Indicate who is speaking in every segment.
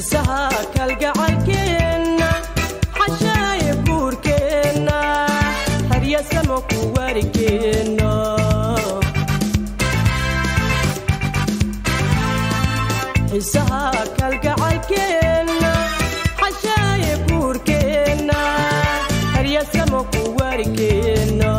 Speaker 1: xiisaha kalgacalkeena xashaaya guurkeena haryasamo ku warikeena xiisaha kalgacalkeena xashaaya guurkeena haryasamo ku warikeena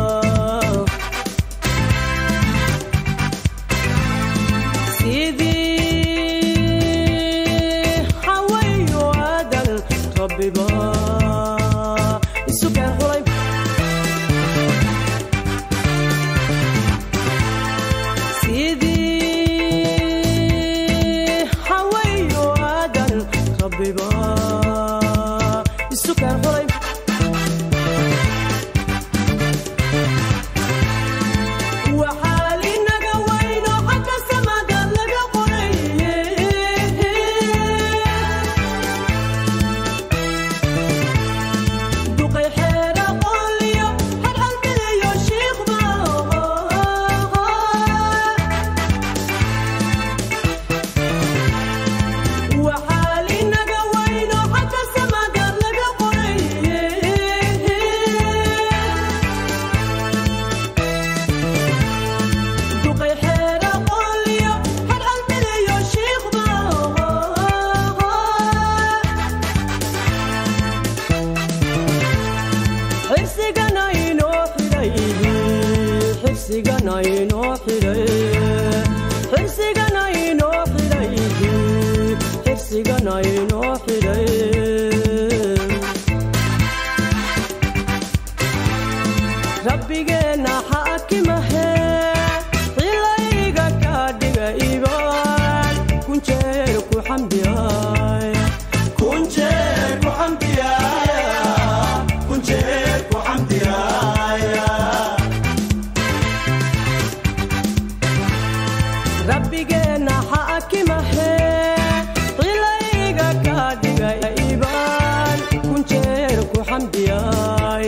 Speaker 1: rabbigeena xaakimahe xilayga ka dhiga ibaan kunjeer ku xamdiyaay kunjeer ku xamdiyaay kunjeer ku xamdiyaay rabbigeena xaakimahe xilayga ka dhiga ibaan kunjeer ku xamdiyaay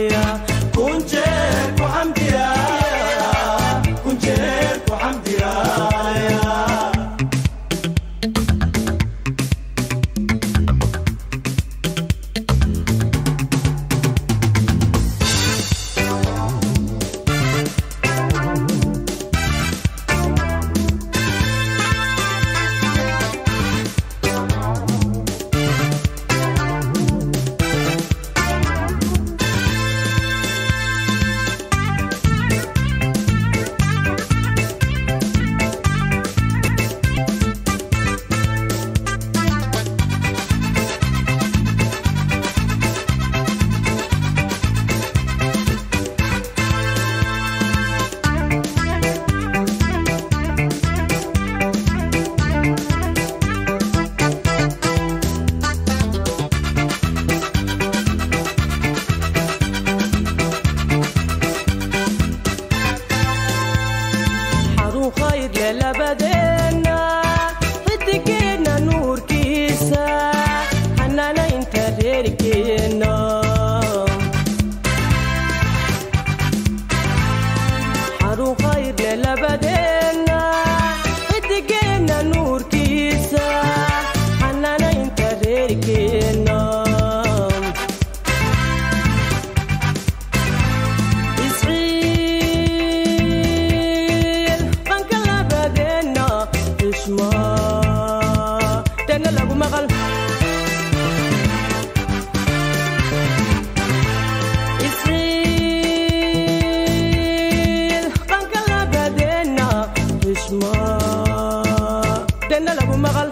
Speaker 1: labadeena xidigeena nuurkiisa xanaanaynta reerkeena xarun khayr labadeena xidigeena nuurkiisa xanaanaynta reerkeena tena lagu maqal Israel banka labadeena isma tena lagu maqal